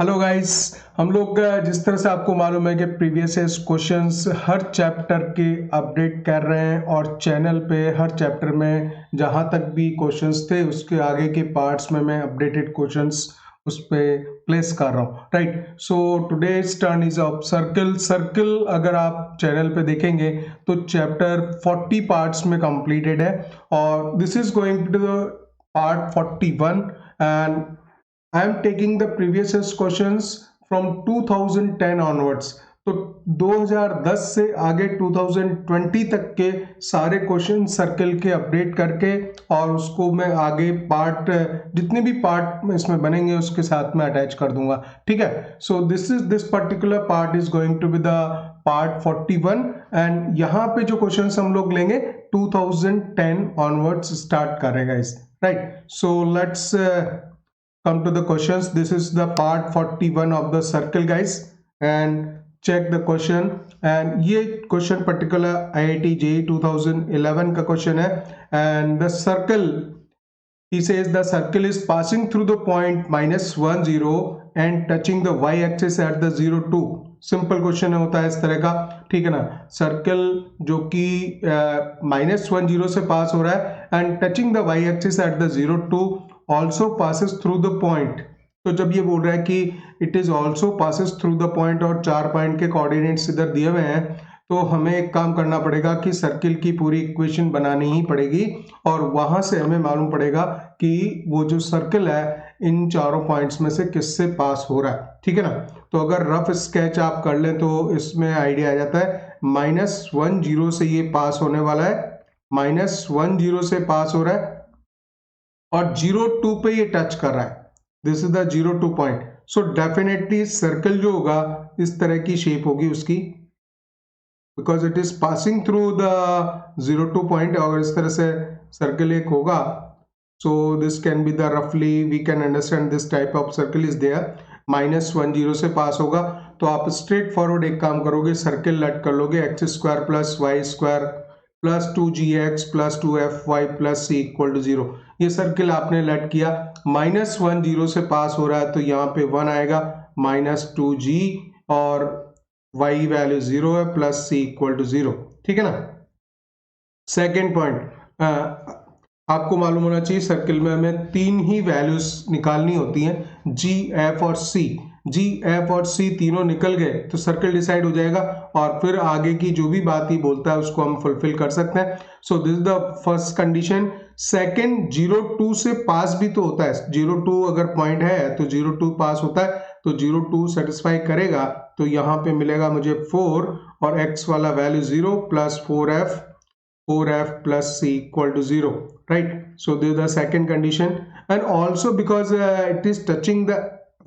Hello guys, हम लोग जिस तरह से आपको मालूम है कि प्रीवियस क्वेश्चंस हर चैप्टर के अपडेट कर रहे हैं और चैनल पे हर चैप्टर में जहां तक भी क्वेश्चंस थे उसके आगे के पार्ट्स में मैं अपडेटेड क्वेश्चंस उस पे प्लेस कर रहा हूं, right. So today's turn is of circle. Circle अगर आप चैनल पे देखेंगे तो चैप्टर 40 पार्ट्स में कंप्लीटेड है और this is going to the part 41 and I am taking the previous questions from 2010 onwards. तो 2010 से आगे 2020 तक के सारे क्वेश्चन सर्कल के अपडेट करके और उसको मैं आगे पार्ट जितने भी पार्ट इसमें बनेंगे उसके साथ में अटैच कर दूंगा, ठीक है। So this particular part is going to be the part 41 and यहाँ पे जो क्वेश्चंस हम लोग लेंगे 2010 ऑनवर्ड्स स्टार्ट करेगा इस, right. So let's come to the questions. This is the part 41 of the circle, guys, and check the question. and ये question particular IIT JEE 2011 का question है and the circle, he says the circle is passing through the point -1 0 and touching the y axis at the 0 2. Simple question होता है इस तरह का, ठीक है ना। सर्कल जो कि -1 0 से पास हो रहा है and touching the y axis at the 0 2 also passes through the point. तो जब ये बोल रहा है कि it is also passes through the point और 4 पॉइंट के कोऑर्डिनेट्स इधर दिए हुए हैं, तो हमें एक काम करना पड़ेगा कि सर्किल की पूरी इक्वेशन बनानी ही पड़ेगी और वहां से हमें मालूम पड़ेगा कि वो जो सर्कल है इन चारों पॉइंट्स में से किससे पास हो रहा है, ठीक है ना। तो अगर रफ स्केच आप कर लें तो इसमें आइडिया आ जाता है। -1 0 से ये पास होने वाला है, -1 0 से पास हो रहा है और 0 2 पे ये टच कर रहा है। This is the 0 2 point. So definitely circle जो होगा इस तरह की शेप होगी उसकी, because it is passing through the 0 2 point. अगर इस तरह से सर्कल एक होगा, so this can be the रफली we can understand this type of circle is there. -1 0 से पास होगा तो आप स्ट्रेट फॉरवर्ड एक काम करोगे, सर्कल लट कर लोगे x² plus y² plus 2gx plus 2fy plus c equal to 0। ये सर्किल आपने लट किया, -1 0 से पास हो रहा है तो यहाँ पे 1 आएगा, -2g और y वैल्यू 0 है प्लस c इक्वल टू 0, ठीक है ना। सेकेंड पॉइंट, आपको मालूम होना चाहिए सर्किल में हमें 3 ही वैल्यूज निकालनी होती हैं, g f और c। जी एफ और सी तीनों निकल गए तो सर्कल डिसाइड हो जाएगा और फिर आगे की जो भी बात ही बोलता है उसको हम फुलफिल कर सकते हैं। So this is the first condition. Second, 0 2 से पास भी तो होता है। 0 2 अगर पॉइंट है तो 0 2 पास होता है, तो 0 2 सेटिस्फाई करेगा तो यहाँ पे मिलेगा मुझे 4 और x वाला value 0 plus 4f plus c equal to 0, right. So this is the second condition and also because it is touching the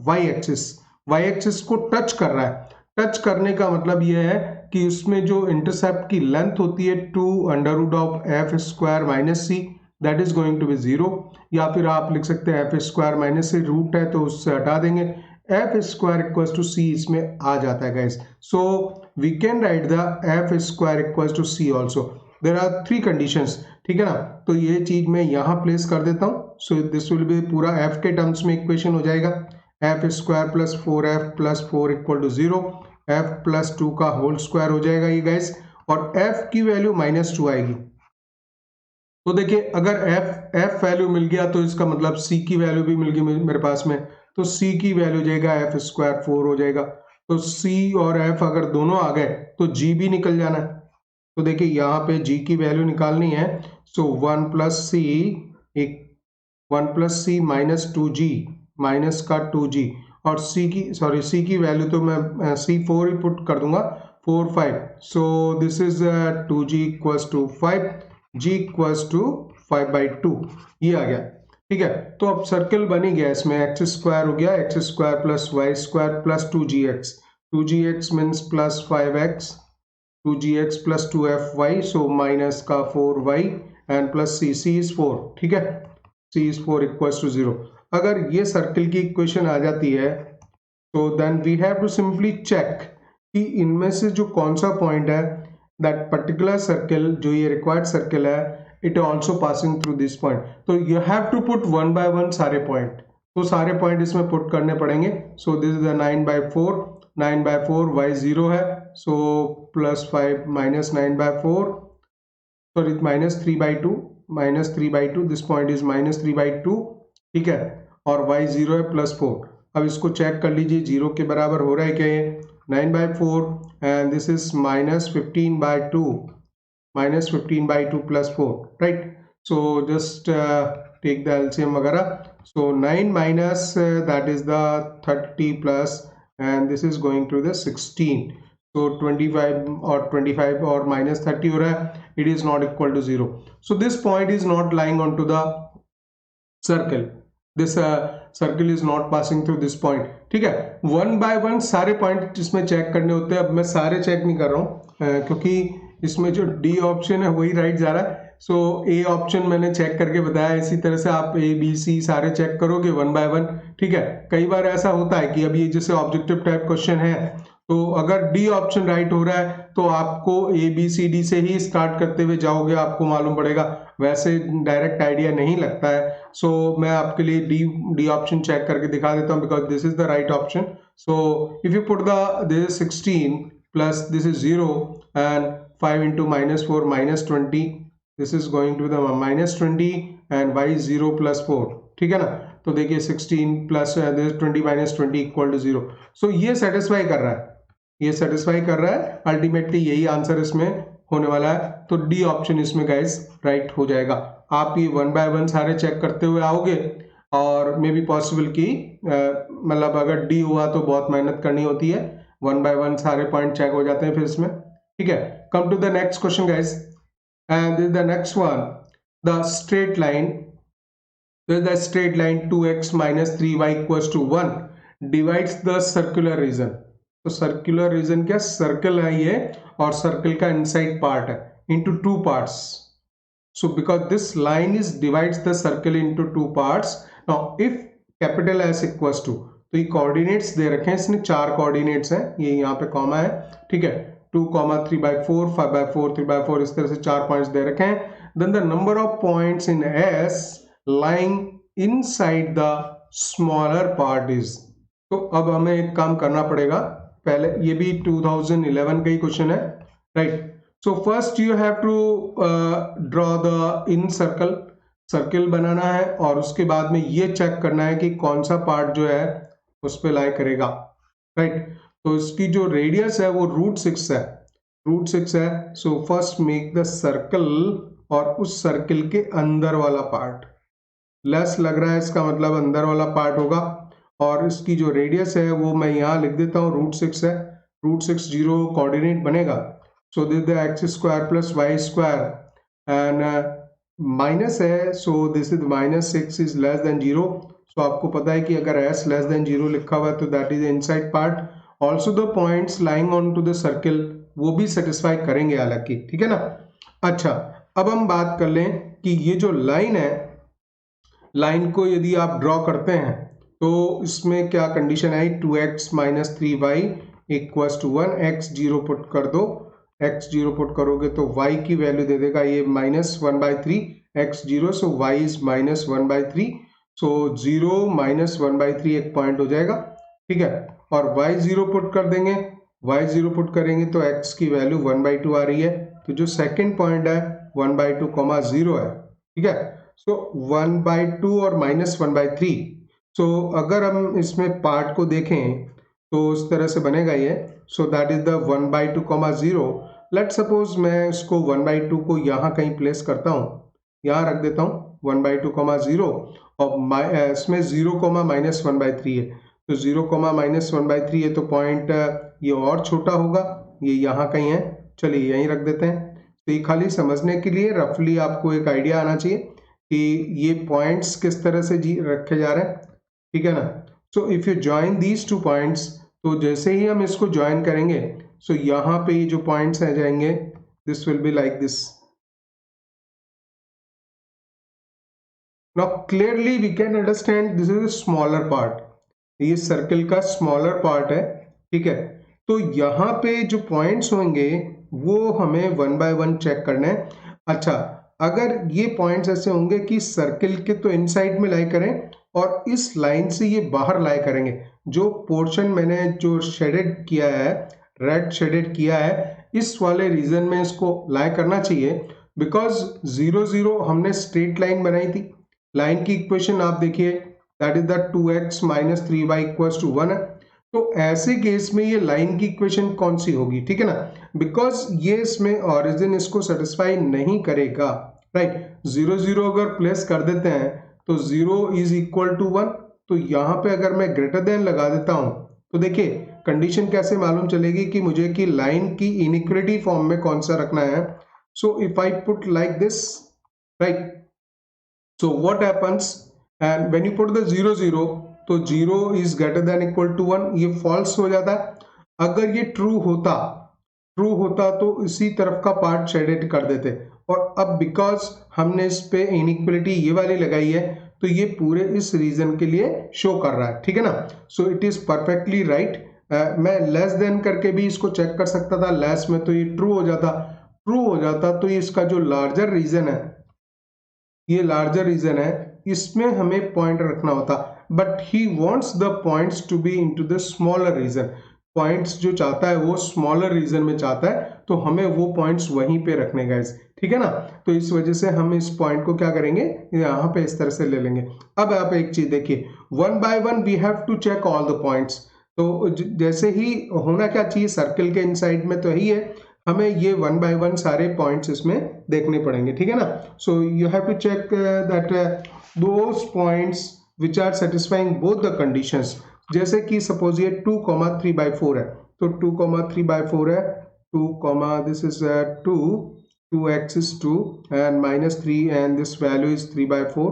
y axis, y axis को टच कर रहा है। टच करने का मतलब यह है कि उसमें जो इंटरसेप्ट की लेंथ होती है 2 √ f² minus c, that is going to be 0। या फिर आप लिख सकते हैं f² माइनस सी, रूट है तो उससे हटा देंगे, f² इक्वल टू सी इसमें आ जाता है guys. So we can write the f² equal to c also. There are 3 conditions, ठीक है ना। तो ये चीज मैं यहाँ प्लेस कर देता हूँ। सो दिस विल बी पूरा f के टर्म्स में इक्वेशन हो जाएगा, f² plus 4f plus 4 equal to 0, f plus 2 का होल स्क्वायर हो जाएगा ये गाइस, और f की वैल्यू -2 आएगी। तो देखिए अगर f वैल्यू मिल गया तो इसका मतलब c की वैल्यू भी मिल गई मेरे पास में, तो c की वैल्यू हो जाएगा f² 4 हो जाएगा। तो c और f अगर दोनों आ गए तो g भी निकल जाना है। तो देखिए यहाँ पे g की वैल्यू निकालनी है, सो 1 प्लस सी माइनस 2g माइनस का 2g और c की वैल्यू तो मैं c4 ही पुट कर दूंगा, 4 5। So this is 2g equals to 5, g equals to 5/2, ये आ गया, ठीक है। तो अब सर्कल बन ही गया, इसमें x² हो गया, x² plus y² plus 2gx means plus 5x, 2gx plus 2fy, so minus का 4y and plus c is 4, ठीक है। c is 4 equals to 0। अगर ये सर्किल की इक्वेशन आ जाती है तो then we have to simply check कि इनमें से जो कौन सा पॉइंट है, दैट पर्टिकुलर सर्किल जो ये रिक्वायर्ड सर्किल है, it also passing through this point. तो you have to put 1 by 1 सारे पॉइंट। तो सारे पॉइंट इसमें पुट करने पड़ेंगे। सो दिस इज द 9/4, 9/4 y 0 है, सो +5 -9/4, सॉरी -3/2, दिस पॉइंट इज -3/2, ठीक है, और y 0 है +4। अब इसको चेक कर लीजिए 0 के बराबर हो रहा है क्या ये, 9/4 and this is -15/2, -15/2 +4, right? So just take the LCM वगैरह, so 9 minus that is the 30 plus and this is going to the 16, so 25 or -30 हो रहा है, it is not equal to 0, so this point is not lying onto the circle, this circle is not passing through this point, ठीक है। 1 by 1 सारे point इसमें check करने होते हैं। अब मैं सारे चेक नहीं कर रहा हूँ क्योंकि इसमें जो डी ऑप्शन है वही राइट जा रहा है। सो ए ऑप्शन मैंने चेक करके बताया, इसी तरह से आप ए बी सी सारे चेक करोगे 1 by 1, ठीक है। कई बार ऐसा होता है कि अभी ये जैसे ऑब्जेक्टिव टाइप क्वेश्चन है, तो अगर डी ऑप्शन राइट हो रहा है तो आपको ए बी सी डी से ही स्टार्ट करते हुए जाओगे, आपको मालूम पड़ेगा, वैसे डायरेक्ट आइडिया नहीं लगता है। सो मैं आपके लिए डी ऑप्शन चेक करके दिखा देता हूँ, because this is the right option. So if you put this is 16 plus this is 0 and 5 into -4 -20, this is going to the -20 and y 0 +4, ठीक है ना। तो देखिए 16 प्लस 20 -20 इक्वल टू 0। सो ये सेटिस्फाई कर रहा है, ये सेटिस्फाई कर रहा है, अल्टीमेटली यही आंसर इसमें होने वाला है। तो डी ऑप्शन इसमें गाइस राइट हो जाएगा। आप ये 1 by 1 सारे चेक करते हुए आओगे और मे बी पॉसिबल कि मतलब अगर डी हुआ तो बहुत मेहनत करनी होती है, 1 by 1 सारे पॉइंट चेक हो जाते हैं फिर इसमें, ठीक है। Come to the next question guys, and this is the next one, the straight line, this is the straight line 2x - 3y = 1 divides the circular region. तो सर्कुलर रीजन क्या, सर्कल है ये और सर्कल का इनसाइड पार्ट है, into 2 parts. So because this line is divides the circle into 2 parts. Now if capital S equals to, तो ये coordinates दे रखे हैं, इसने 4 कोऑर्डिनेट्स हैं, ये यहाँ पे कॉमा है, ठीक है, 2, 3/4, 5/4, 3/4, इस तरह से 4 पॉइंट्स दे रखे हैं। Then the number of points in S lying inside the smaller part is, तो अब हमें एक काम करना पड़ेगा, पहले ये भी 2011 का ही क्वेश्चन है, right. So first you have to draw the in circle, circle बनाना है और उसके बाद में ये चेक करना है कि कौन सा पार्ट जो है उस पे लाई करेगा, राइट। तो इसकी जो रेडियस है वो √6 है, √6 है। So first make the circle और उस सर्किल के अंदर वाला पार्ट, लेस लग रहा है इसका मतलब अंदर वाला पार्ट होगा, और इसकी जो रेडियस है वो मैं यहाँ लिख देता हूँ, √6 है, √6 0 कोऑर्डिनेट बनेगा। So this is the x² plus y² and minus है, so this is -6 is less than 0। so आपको पता है कि अगर s less than 0 लिखा हुआ है तो that is the inside part। also the points lying on to the circle वो भी सेटिस्फाई करेंगे हालांकि, ठीक है ना। अच्छा, अब हम बात कर लें कि ये जो लाइन है, लाइन को यदि आप ड्रॉ करते हैं तो इसमें क्या कंडीशन आई, 2x - 3y = 1, x 0 पुट कर दो, x 0 पुट करोगे तो y की वैल्यू दे देगा ये -1/3, x 0, सो y इज -1/3, सो 0 - 1/3 एक पॉइंट हो जाएगा, ठीक है। और y 0 पुट कर देंगे, y 0 पुट करेंगे तो x की वैल्यू 1/2 आ रही है, तो जो सेकंड पॉइंट है 1/2, 0 है, ठीक है। सो 1/2 और -1/3, सो अगर हम इसमें पार्ट को देखें तो इस तरह से बनेगा ये। सो that is the 1/2, 0। Let suppose मैं इसको 1/2 को यहाँ कहीं प्लेस करता हूँ, यहाँ रख देता हूँ 1/2, 0, और इसमें 0, -1/3 है, तो 0, -1/3 है, तो पॉइंट ये और छोटा होगा, ये यहाँ कहीं है, चलिए यहीं रख देते हैं। तो ये खाली समझने के लिए रफली आपको एक आइडिया आना चाहिए कि ये पॉइंट्स किस तरह से रखे जा रहे हैं, ठीक है ना। सो if you join these 2 points, तो जैसे ही हम इसको ज्वाइन करेंगे, सो यहाँ पे ये जो पॉइंट्स आ जाएंगे, this will be like this. Now clearly we can understand this is a smaller part, ये सर्कल का स्मॉलर पार्ट है, ठीक है। तो यहाँ पे जो पॉइंट्स होंगे वो हमें 1 by 1 चेक करना है। अच्छा, अगर ये पॉइंट्स ऐसे होंगे कि सर्कल के तो इनसाइड में लाई करें और इस लाइन से ये बाहर लाई करेंगे। जो पोर्शन मैंने जो शेडेड किया है, रेड शेडेड किया है, इस वाले रीजन में इसको लाई करना चाहिए। बिकॉज 0 0 हमने स्ट्रेट लाइन बनाई थी। लाइन की इक्वेशन आप देखिए, that is the 2x minus 3y equals to 1 है। तो ऐसे केस में ये लाइन की इक्वेशन कौन सी होगी, ठीक है ना, बिकॉज ये इसमें ऑरिजिन इसको सेटिस्फाई नहीं करेगा, राइट। 0 0 अगर प्लेस कर देते हैं तो 0 इज इक्वल टू 1, तो यहाँ पे अगर मैं ग्रेटर देन लगा देता हूं तो देखिए कंडीशन कैसे मालूम चलेगी कि मुझे कि लाइन की इनइक्वालिटी फॉर्म में कौन सा रखना है। So if I put like this, right, so what happens, and when you put the 0 0 तो 0 is greater than equal to 1, ये false हो जाता है। अगर ये true होता तो इसी तरफ का पार्ट शेडेड कर देते, और अब बिकॉज हमने इस पे इनइक्वालिटी ये वाली लगाई है तो ये पूरे इस रीजन के लिए शो कर रहा है, ठीक है ना। So it is perfectly right. मैं लेस देन करके भी इसको चेक कर सकता था, लेस में तो ये ट्रू हो जाता तो ये इसका जो लार्जर रीजन है, ये लार्जर रीजन है, इसमें हमें पॉइंट रखना होता, but he wants the points to be into the smaller region. Points जो चाहता है वो स्मॉलर रीजन में चाहता है, तो हमें वो पॉइंट्स वहीं पे रखने गाइस, ठीक है ना। तो इस वजह से हम इस पॉइंट को क्या करेंगे, यहाँ पे इस तरह से ले लेंगे। अब आप एक चीज देखिए, 1 by 1 we have to check all the points. तो जैसे ही होना क्या चाहिए, सर्कल के इनसाइड में तो यही है, हमें ये 1 by 1 सारे पॉइंट्स इसमें देखने पड़ेंगे, ठीक है ना। So you have to check that those points which are satisfying both the conditions. जैसे कि सपोज ये 2,3/4 है, तो 2,3/4 है, 2, this is 2, 2x is 2 and minus 3 and this value is 3/4,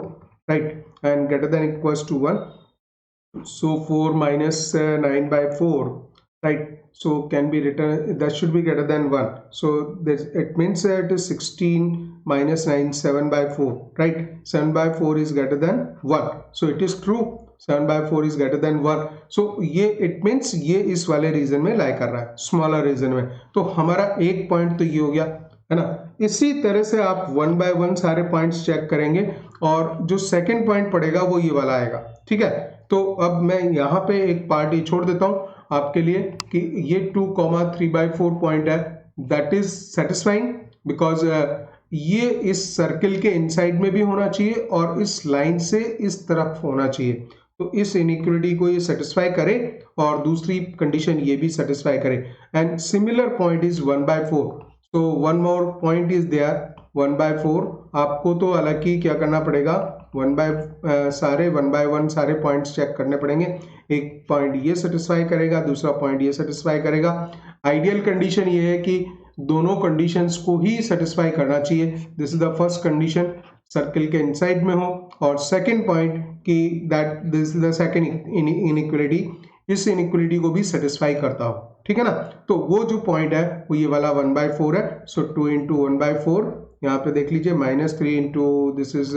right, and greater than equals to 1. So 4 minus 9/4, right, so can be written, that should be greater than 1. So this, it means it is 16 minus 9, 7/4, right. 7/4 is greater than 1, so it is true, 7/4 is greater than 1. so ये it means ये इस वाले reason में लाई कर रहा है, smaller reason में। तो हमारा एक पॉइंट तो ये हो गया, है ना। इसी तरह से आप 1 by 1 सारे पॉइंट्स चेक करेंगे, और जो सेकंड पॉइंट पड़ेगा वो ये वाला आएगा, ठीक है। तो अब मैं यहाँ पे एक पार्ट ये छोड़ देता हूँ आपके लिए कि ये 2,3/4 पॉइंट है, दैट इज सेटिस्फाइंग, बिकॉज ये इस सर्किल के इनसाइड में भी होना चाहिए और इस लाइन से इस तरफ होना चाहिए। तो इस इनइक्वालिटी को ये सेटिस्फाई करे, और दूसरी कंडीशन ये भी सेटिस्फाई करे। एंड सिमिलर पॉइंट इज 1/4, तो one more point is there 1/4। आपको तो हालांकि क्या करना पड़ेगा, 1 by 1 सारे पॉइंट्स चेक करने पड़ेंगे। एक पॉइंट ये सेटिस्फाई करेगा, दूसरा पॉइंट ये सेटिस्फाई करेगा। आइडियल कंडीशन ये है कि दोनों कंडीशंस को ही सेटिस्फाई करना चाहिए। This is the first condition, circle के इनसाइड में हो, और सेकंड पॉइंट कि that this is the second inequality, इस इनइक्वालिटी को भी सेटिस्फाई करता हो, ठीक है ना। तो वो जो पॉइंट है वो ये वाला 1/4 है। सो 2 into 1/4, यहाँ पे देख लीजिए, -3 into this is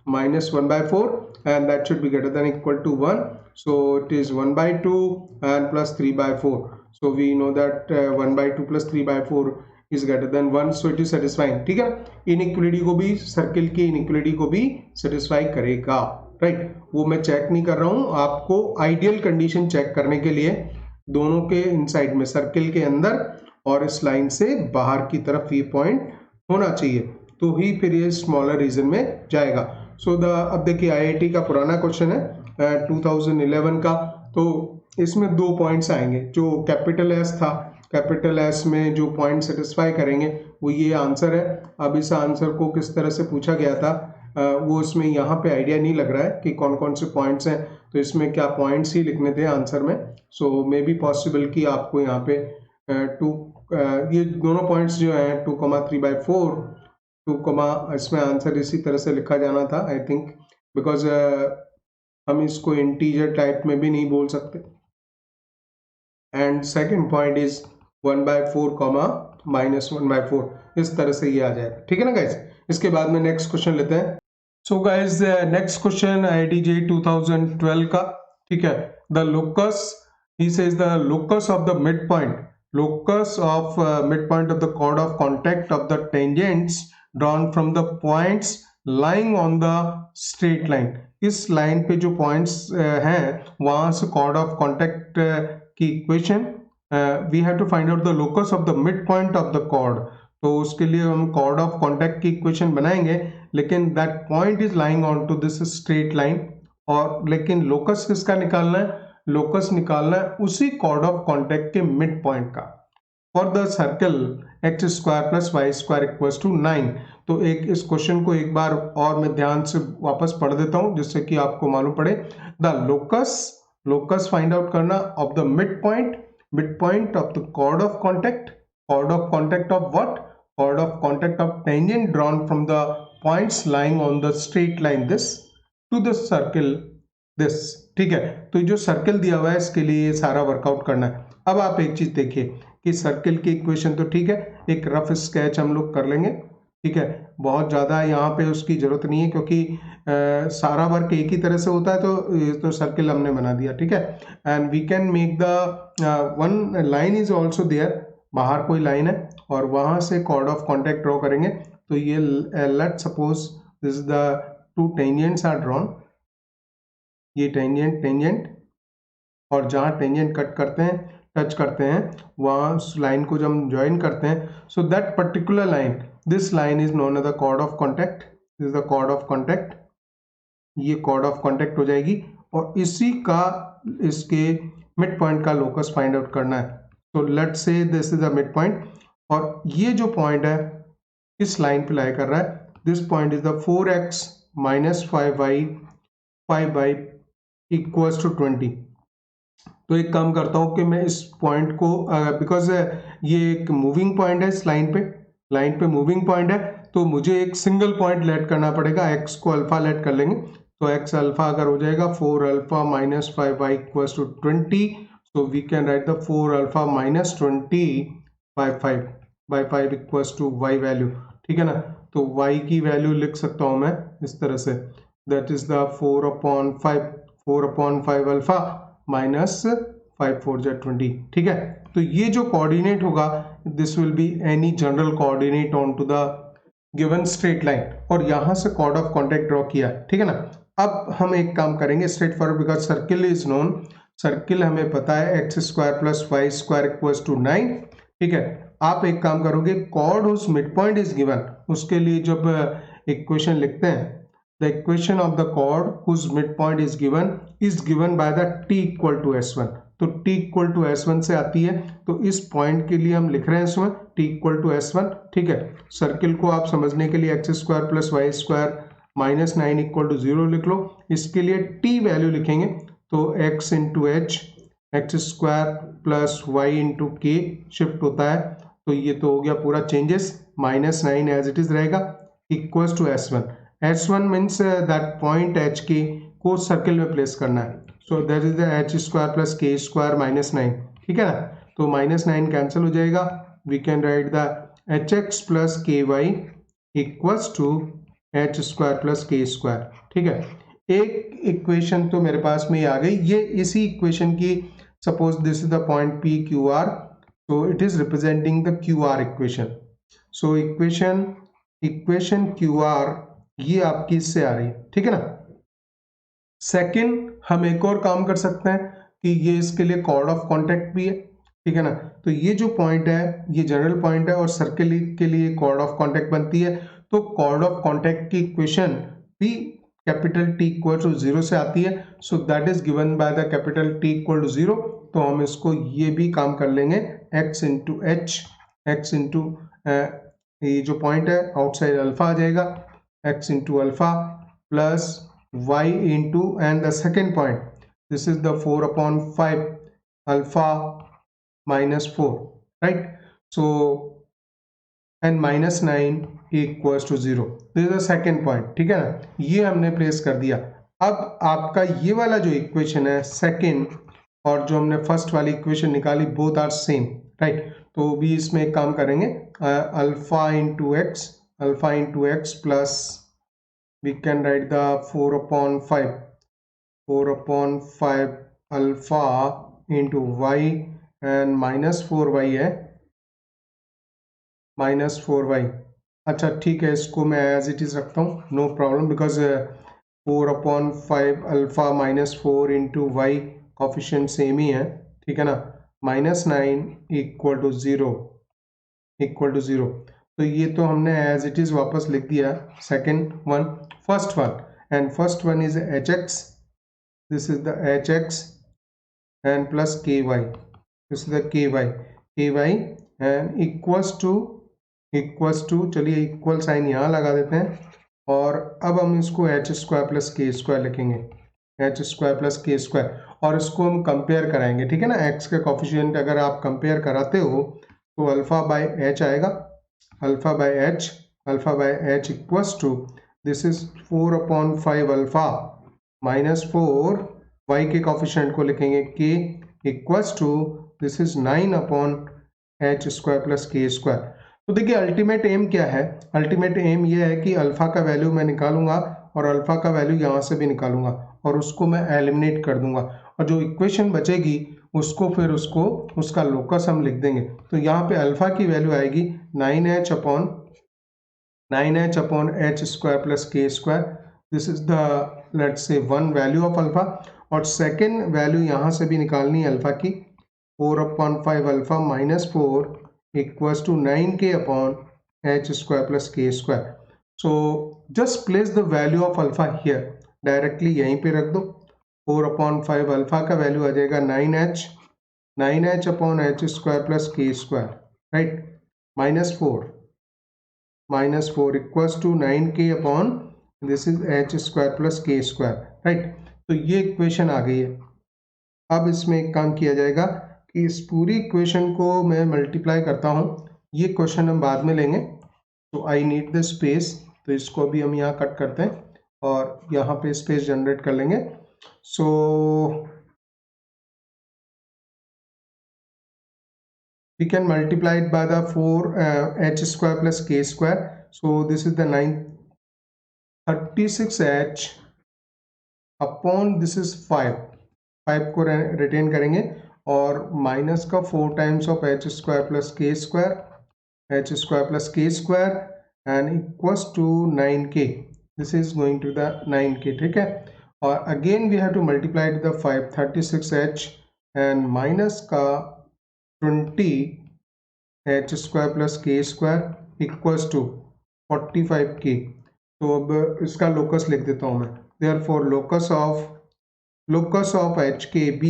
-1/4, and that should be greater than equal to 1. So it is 1/2 and plus 3/4. So we know that 1/2 plus 3/4 is greater than 1, so it is satisfying, ठीक है। इनइक्वालिटी को भी, सर्किल की inequality को भी satisfy करेगा, right. वो मैं चेक नहीं कर रहा हूँ, आपको आइडियल कंडीशन चेक करने के लिए दोनों के इनसाइड में, सर्किल के अंदर और इस लाइन से बाहर की तरफ ये पॉइंट होना चाहिए, तो ही फिर ये स्मॉलर रीजन में जाएगा। सो अब देखिए आईआईटी का पुराना क्वेश्चन है 2011 का, तो इसमें 2 पॉइंट्स आएंगे। जो कैपिटल एस था, कैपिटल एस में जो पॉइंट सेटिस्फाई करेंगे वो ये आंसर है। अब इस आंसर को किस तरह से पूछा गया था वो इसमें यहाँ पे आइडिया नहीं लग रहा है कि कौन कौन से पॉइंट्स हैं, तो इसमें क्या पॉइंट्स ही लिखने थे आंसर में। सो मे बी पॉसिबल कि आपको यहाँ पे ये दोनों पॉइंट्स जो हैं 2,3/4, 2, इसमें आंसर इसी तरह से लिखा जाना था आई थिंक, बिकॉज हम इसको इंटीजर टाइप में भी नहीं बोल सकते। एंड सेकेंड पॉइंट इज 1/4, -1/4, इस तरह से ये आ जाएगा, ठीक है ना गाइज। इसके बाद में नेक्स्ट क्वेश्चन लेते हैं। सो guys next question IIT JEE 2012 का, ठीक है। The locus, he says the locus of the mid point, locus of midpoint of the chord of contact of the tangents drawn from the points lying on the straight line इस line पे जो points हैं वहां से chord of contact की equation, we have to find out the locus of the mid point of the chord. तो उसके लिए हम कॉर्ड ऑफ कॉन्टेक्ट की इक्वेशन बनाएंगे, लेकिन that point is lying on to this straight line. और लेकिन लोकस किसका निकालना है? लोकस निकालना है उसी कॉर्ड ऑफ कॉन्टेक्ट के मिड पॉइंट का। For the circle x square plus y square equals to 9। तो इस क्वेश्चन को एक बार और मैं ध्यान से वापस पढ़ देता हूं जिससे कि आपको मालूम पड़े। द लोकस फाइंड आउट करना of the mid point of the chord of contact of what? Chord of contact of tangent drawn from the points lying on the straight line this to the circle this. ठीक है, तो जो circle दिया हुआ है इसके लिए ये सारा वर्कआउट करना है। अब आप एक चीज देखिए कि सर्कल की इक्वेशन तो ठीक है, एक रफ स्केच हम लोग कर लेंगे। ठीक है, बहुत ज़्यादा यहाँ पे उसकी ज़रूरत नहीं है क्योंकि सारा वर्क एक ही तरह से होता है, तो सर्कल हमने बना दिया। ठीक है, and we can make the one line is also there, बाहर कोई लाइन है और वहाँ से कॉर्ड ऑफ कॉन्टेक्ट ड्रॉ करेंगे। तो ये let suppose this is the two tangents are drawn, ये टेंजेंट और जहाँ टेंजेंट कट करते हैं, टच करते हैं, वहाँ उस लाइन को जब हम ज्वाइन करते हैं, so that particular line, this line is known as the chord of contact. This is the chord of contact, ये कॉर्ड ऑफ कॉन्टेक्ट हो जाएगी और इसी का इसके मिड पॉइंट का लोकस फाइंड आउट करना है। तो let's say this is the mid point और ये जो पॉइंट है इस लाइन पे लाई कर रहा है, this point is the 4x minus 5y equals to 20। तो एक काम करता हूं कि मैं इस पॉइंट को, बिकॉज ये एक मूविंग पॉइंट है, इस लाइन पे मूविंग पॉइंट है, तो मुझे एक सिंगल पॉइंट लेट करना पड़ेगा। x को अल्फा लेट कर लेंगे, तो x अल्फा अगर हो जाएगा 4 alpha minus 5y equals to 20, so we can write the 4 alpha minus 20 by 5 equals to y value. ठीक है ना, तो y की वैल्यू लिख सकता हूं मैं इस तरह से, that is the 4/5 alpha minus 5 4 जा 20। ठीक है, तो ये जो कोऑर्डिनेट होगा this will be any general coordinate on to the given straight line और यहां से कॉर्ड ऑफ कॉन्टेक्ट ड्रॉ किया। ठीक है ना, अब हम एक काम करेंगे straight forward, because circle is known, circle हमें पता है x square plus y square equals to 9। ठीक है, आप एक काम करोगे, chord whose mid point is given, उसके लिए जब इक्वेशन लिखते हैं, the equation of the chord whose midpoint is given by the t equal to s1। तो t equal to s1 से आती है, तो इस पॉइंट के लिए हम लिख रहे हैं इसमें t equal to s1। ठीक है, सर्किल को आप समझने के लिए x square plus y square minus 9 equal to 0 लिख लो। इसके लिए t वैल्यू लिखेंगे तो x into H, x square plus y into K shift होता है, तो ये तो हो गया पूरा changes, minus 9 as it is रहेगा equals to s1। S1 means that point H के को सर्किल में प्लेस करना है, so that is the H square plus के स्क्वायर माइनस 9। ठीक है ना, तो माइनस 9 कैंसिल हो जाएगा, we can write the H x plus K y equals to H square plus के स्क्वायर। ठीक है, एक इक्वेशन तो मेरे पास में आ गई, ये इसी इक्वेशन की, suppose this is the point P Q R, so it is representing the QR equation। so equation QR ये आपकी इससे आ रही है। ठीक है ना, सेकंड हम एक और काम कर सकते हैं कि ये इसके लिए कॉर्ड ऑफ कॉन्टेक्ट भी है। ठीक है ना, तो ये जो पॉइंट है ये जनरल पॉइंट है और सर्किल के लिए कॉर्ड ऑफ कॉन्टेक्ट बनती है, तो कॉर्ड ऑफ कॉन्टेक्ट की इक्वेशन भी कैपिटल T इक्वल टू 0 से आती है, so that is given by the capital T equal to 0। तो हम इसको ये भी काम कर लेंगे, x into H, x into ये जो पॉइंट है आउटसाइड अल्फा आ जाएगा, x into alpha plus y into and the second point, this is the 4/5 alpha minus 4, right, so and minus 9 equals to 0, this is the second point. ठीक है ना, ये हमने प्लेस कर दिया। अब आपका ये वाला जो इक्वेशन है सेकेंड और जो हमने फर्स्ट वाली इक्वेशन निकाली, बोथ आर सेम, राइट, तो भी इसमें एक काम करेंगे, alpha into x plus we can write the 4/5 alpha into y and minus 4y है, माइनस 4y। अच्छा ठीक है, इसको मैं एज इट इज रखता हूँ, no problem, because 4/5 alpha minus 4 into y, coefficient same ही है, ठीक है ना, -9 इक्वल टू 0, तो ये तो हमने एज इट इज वापस लिख दिया। Second one, first one, and first one is H x, this is the H x and plus K Y, this is the के वाई एंड इक्वल्स टू, चलिए equal sign यहाँ लगा देते हैं, और अब हम इसको एच स्क्वायर प्लस के स्क्वायर लिखेंगे, एच स्क्वायर प्लस के स्क्वायर, और इसको हम कंपेयर कराएंगे, ठीक है ना। एक्स के कॉफिशिएंट अगर आप कंपेयर कराते हो तो अल्फा बाय एच आएगा, alpha by h equals to, this is 4/5 alpha minus 4, y के कॉफिशिएंट को लिखेंगे k equals to, this is 9/h square plus के स्क्वायर। तो देखिए अल्टीमेट एम क्या है, अल्टीमेट एम ये है कि अल्फा का वैल्यू मैं निकालूंगा और अल्फा का वैल्यू यहाँ से भी निकालूंगा और उसको मैं एलिमिनेट कर दूंगा, और जो इक्वेशन बचेगी उसको फिर उसका लोकस हम लिख देंगे। तो यहाँ पे अल्फा की वैल्यू आएगी 9h upon h square plus के square, this is the let's say one value of alpha, और सेकेंड वैल्यू यहाँ से भी निकालनी है अल्फा की, 4/5 alpha minus 4 equals to 9k upon h square plus के square. So just place the value of alpha here, directly यहीं पे रख दो, 4/5 अल्फा का वैल्यू आ जाएगा 9h upon h square plus के square, right, minus 4 equals to 9k upon this is h square plus के स्क्वायर, राइट। तो ये इक्वेशन आ गई है। अब इसमें एक काम किया जाएगा कि इस पूरी इक्वेशन को मैं मल्टीप्लाई करता हूँ, ये क्वेश्चन हम बाद में लेंगे, तो आई नीड द स्पेस, तो इसको भी हम यहाँ कट करते हैं और यहाँ पे स्पेस जनरेट कर लेंगे। सो we can multiply it by the 4h square plus k square, so this is the 936h upon this is 5 को रिटेन करेंगे और माइनस का 4 times of h square plus के square and equals to 9k, this is going to the 9k, ठीक है। और again we have to multiply the 5, 36h and minus का 20h square plus के स्क्वायर इक्वल्स टू 45k। तो अब इसका locus लिख देता हूँ मैं, therefore locus of HKB,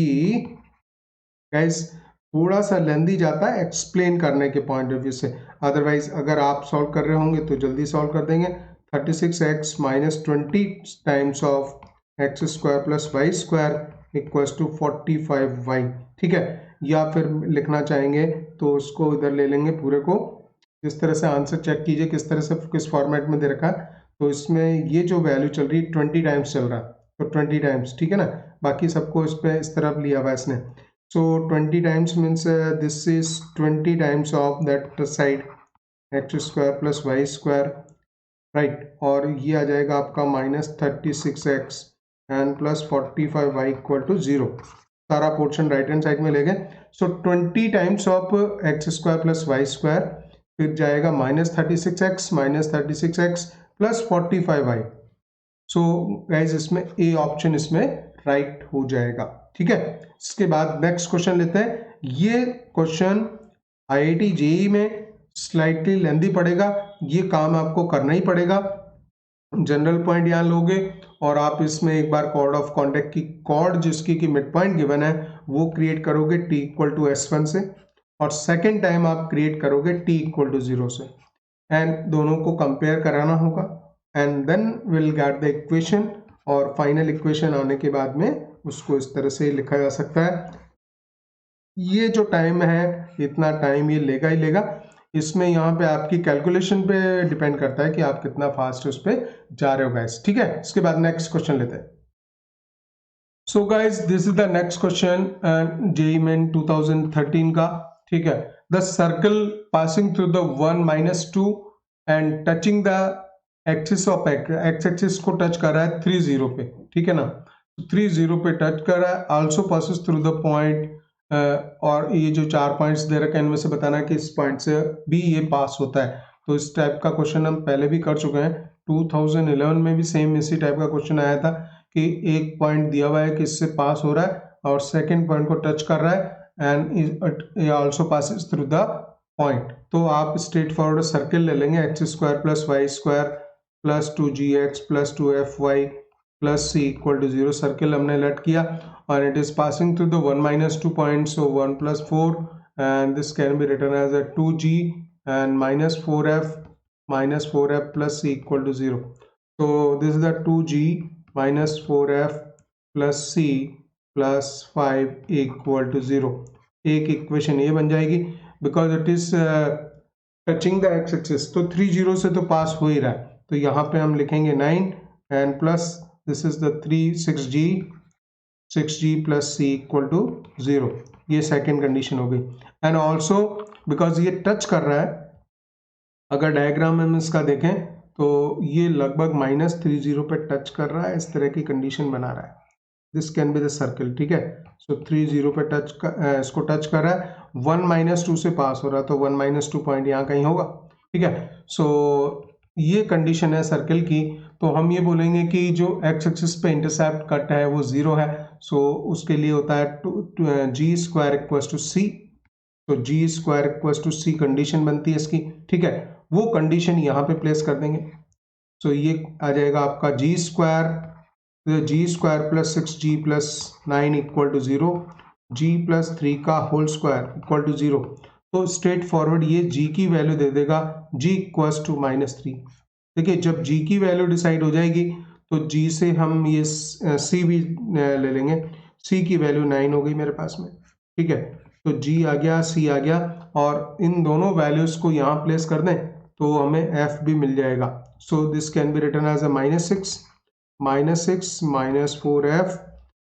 guys थोड़ा सा लेंदी जाता है एक्सप्लेन करने के पॉइंट ऑफ व्यू से, अदरवाइज अगर आप सॉल्व कर रहे होंगे तो जल्दी सॉल्व कर देंगे। 36x minus 20 times of x square plus y square equals to 45y, ठीक है। या फिर लिखना चाहेंगे तो उसको इधर ले लेंगे पूरे को, जिस तरह से आंसर चेक कीजिए किस तरह से किस फॉर्मेट में दे रखा है। तो इसमें ये जो वैल्यू चल रही है 20 टाइम्स चल रहा है, तो 20 टाइम्स, ठीक है ना, बाकी सबको इस पे इस तरफ लिया हुआ इसने। So 20 times means this is 20 times of that side x square plus y square, right, और ये आ जाएगा आपका -36x and plus 45y equal to 0, सारा पोर्शन राइट हैंड साइड में ले गए। So 20 times of x square plus y square, फिर जाएगा -36x plus 45y। So guys इसमें ए ऑप्शन इसमें राइट हो जाएगा, ठीक है। इसके बाद नेक्स्ट क्वेश्चन लेते हैं। ये क्वेश्चन IIT JEE में स्लाइटली लेंदी पड़ेगा, ये काम आपको करना ही पड़ेगा। जनरल पॉइंट यहाँ लोगे और आप इसमें एक बार कॉर्ड ऑफ कॉन्टेक्ट की कॉर्ड जिसकी की मिड पॉइंट गिवन है वो क्रिएट करोगे t इक्वल टू S1 से, और सेकेंड टाइम आप क्रिएट करोगे t इक्वल टू 0 से, एंड दोनों को कंपेयर कराना होगा and then will get the equation, और फाइनल इक्वेशन आने के बाद में उसको इस तरह से लिखा जा सकता है। ये जो टाइम है इतना टाइम ये लेगा ही लेगा, इसमें यहाँ पे आपकी कैलकुलेशन पे डिपेंड करता है कि आप कितना फास्ट उस पे जा रहे हो गाइस, ठीक है। इसके बाद नेक्स्ट क्वेश्चन लेते हैं। So guys this is the next question JEE main 2013 का, ठीक है। The circle passing through the 1 - 2 and touching the axis of x axis को टच कर रहा है 30 पे, ठीक है ना, 30 पे टच कर रहा है, also passes through the point, और ये जो 4 पॉइंट्स दे रखे हैं इनमें से बताना कि इस पॉइंट से भी ये पास होता है। तो इस टाइप का क्वेश्चन हम पहले भी कर चुके हैं, 2011 में भी सेम इसी टाइप का क्वेश्चन आया था कि एक पॉइंट दिया हुआ है कि इससे पास हो रहा है और सेकंड पॉइंट को टच कर रहा है and it also passes through the point. तो आप स्ट्रेट फॉरवर्ड सर्किल ले लेंगे, x square plus y square plus 2gx plus 2fy plus c equal to 0 circle हमने लेट किया और it is passing through the 1 minus 2 points, so 1 plus 4 and this can be written as a 2g and minus 4f plus c equal to 0. So this is the 2g minus 4f plus c plus 5 equal to 0. एक equation ये बन जाएगी because it is touching the x axis, तो 30 से तो पास हो ही रहा है, तो यहाँ पे हम लिखेंगे 9 and plus this is the 6g plus c equal to 0। ये सेकेंड कंडीशन हो गई। एंड ऑल्सो बिकॉज ये टच कर रहा है, अगर डायग्राम में हम इसका देखें तो ये लगभग -30 पे टच कर रहा है, इस तरह की कंडीशन बना रहा है। This can be the circle, ठीक है। सो 30 पे इसको टच कर रहा है, 1 minus 2 से पास हो रहा है, तो 1 minus 2 पॉइंट यहाँ कहीं होगा, ठीक है। सो ये कंडीशन है सर्किल की। तो हम ये बोलेंगे कि जो एक्स एक्सिस पे इंटरसेप्ट कट है वो 0 है, सो उसके लिए होता है g square equal to c, तो g square equal to c condition बनती है इसकी, ठीक है। वो कंडीशन यहाँ पे प्लेस कर देंगे, सो ये आ जाएगा आपका g square plus 6g plus 9 equal to 0, g plus 3 का होल स्क्वायर इक्वल टू 0। तो स्ट्रेट फॉरवर्ड ये g की वैल्यू दे देगा g इक्वल्स टू -3। देखिए जब g की वैल्यू डिसाइड हो जाएगी तो g से हम ये c भी ले लेंगे, c की वैल्यू 9 हो गई मेरे पास में, ठीक है। तो g आ गया, c आ गया और इन दोनों वैल्यूज को यहाँ प्लेस कर दें तो हमें f भी मिल जाएगा। So this can be written as a -6 minus 4f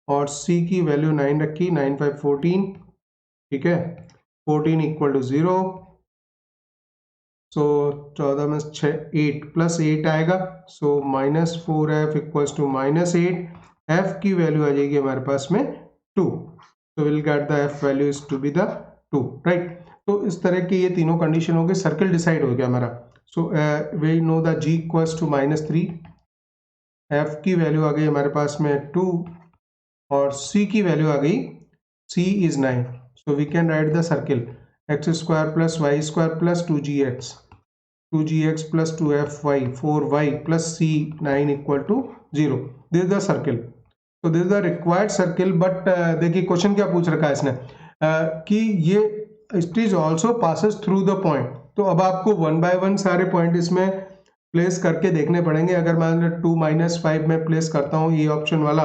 और c की वैल्यू 9 रखी, 9 5 14, ठीक है, 14 इक्वल टू 0। सो 14 में 6 8 प्लस 8 आएगा, सो -4f इक्वल्स टू -8, f की वैल्यू आ जाएगी हमारे पास में 2, so we'll get the f value is to be the 2, right। तो इस तरह की ये तीनों कंडीशन हो गई, सर्किल डिसाइड हो गया हमारा। सो we know the g equals to -3, f की वैल्यू आ गई हमारे पास में 2 और c की वैल्यू आ गई, c is 9, so we can write the circle x square plus y square plus 2gx plus 2fy 4y plus c 9 equal to 0। this is the circle, so this is the required circle। but देखिए question क्या पूछ रखा है इसने कि ये it is also passes through the point। तो अब आपको 1 by 1 सारे पॉइंट इसमें प्लेस करके देखने पड़ेंगे। अगर मान 2 - 5 में प्लेस करता हूँ ये ऑप्शन वाला,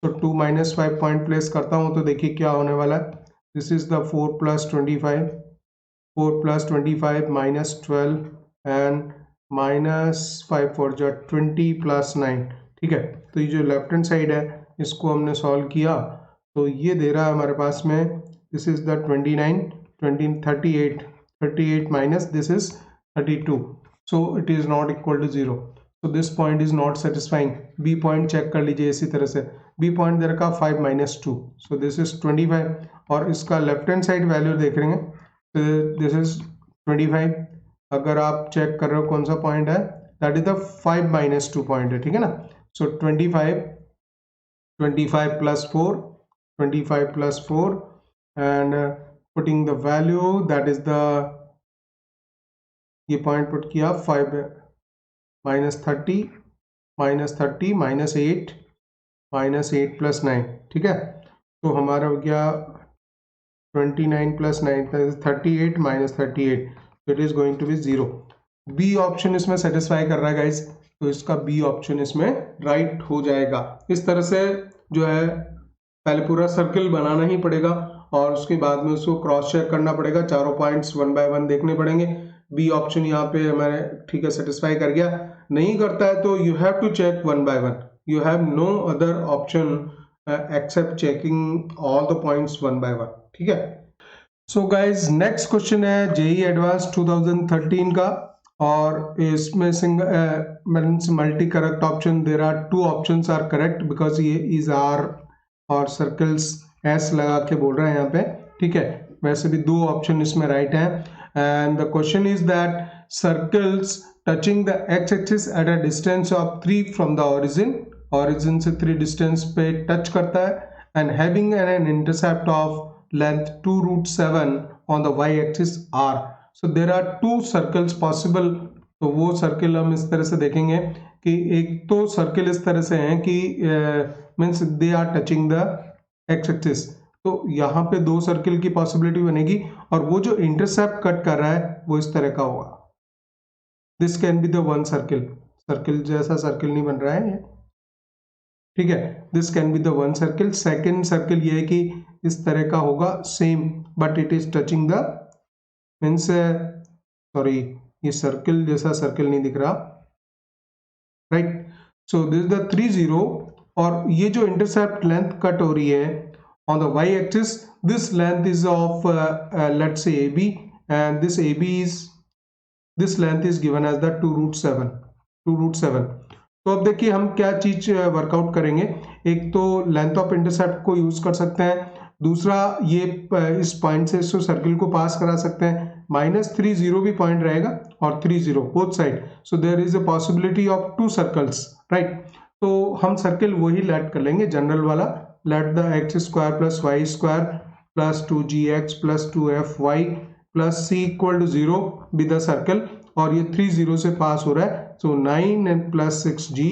तो 2 - 5 पॉइंट प्लेस करता हूँ तो देखिए क्या होने वाला है। This is the 4 + 25 -12 and -5 for 20 + 9, ठीक है। तो ये जो लेफ्ट हैंड साइड है इसको हमने सॉल्व किया तो ये दे रहा है हमारे पास में, this is the 38 minus this is 32, so it is not equal to 0, so this point is not satisfying। b point check कर लीजिए इसी तरह से, b पॉइंट दे रखा 5 - 2, so this is 25 और इसका लेफ्ट हैंड साइड वैल्यू देख रहे हैं तो दिस इज 25। अगर आप चेक कर रहे हो कौन सा पॉइंट है, दैट इज द 5 - 2 पॉइंट है, ठीक है ना। सो 25 + 4 and putting the value that is the, ये पॉइंट पुट किया 5 -30 -8 + 9, ठीक है। तो हमारा हो गया 29 + 9 38 - 38, it is going to be 0। B option इसमें सेटिस्फाई कर रहा है गाइस, तो इसका बी ऑप्शन इसमें राइट हो जाएगा। इस तरह से जो है पहले पूरा सर्किल बनाना ही पड़ेगा और उसके बाद में उसको क्रॉस चेक करना पड़ेगा, चारों पॉइंट्स 1 by 1 देखने पड़ेंगे। बी ऑप्शन यहाँ पे हमारे ठीक है सेटिस्फाई कर गया, नहीं करता है तो you have to check 1 by 1, you have no other option except checking all the points 1 by 1, ठीक है। सो गाइज नेक्स्ट क्वेश्चन है जेई एडवांस 2013 का और इसमें multi correct option, there are 2 options are correct because ये is R और circles S लगा के बोल रहे हैं यहाँ पे, ठीक है। वैसे भी 2 ऑप्शन इसमें राइट है and the question is that circles touching the x axis at a distance of 3 from the origin से 3 डिस्टेंस पे टच करता है, and having an intercept of length 2√7 on the y axis are. So there are 2 circles possible. तो वो circle हम इस तरह से देखेंगे कि एक तो सर्कल इस तरह से हैं कि means they are touching the x axis. तो यहाँ पे 2 सर्कल की पॉसिबिलिटी बनेगी, और वो जो इंटरसेप्ट कट कर रहा है वो इस तरह का होगा. This can be the one circle. Circle जैसा सर्कल नहीं बन रहा है ये, ठीक है. This can be the one circle. Second circle ये है कि इस तरह का होगा same, but it is touching the means sorry, ये सर्कल जैसा सर्कल नहीं दिख रहा, राइट. सो दिस द 3-0, और ये जो इंटरसेप्ट लेंथ कट हो रही है on the y axis, this length is of let's say AB, and this length is given as the 2√7. तो अब देखिए हम क्या चीज वर्कआउट करेंगे. एक तो लेंथ ऑफ इंटरसेप्ट को यूज कर सकते हैं, दूसरा ये इस पॉइंट से इस सर्कल को पास करा सकते हैं. -3,0 भी पॉइंट रहेगा और 3,0 both side. So there is a possibility of 2 circles, right. तो हम सर्कल वही लेट कर लेंगे जनरल वाला. let the x square plus y square plus 2gx plus 2fy plus c equal to 0 be the circle, और ये 3,0 से पास हो रहा है. so 9 and plus 6g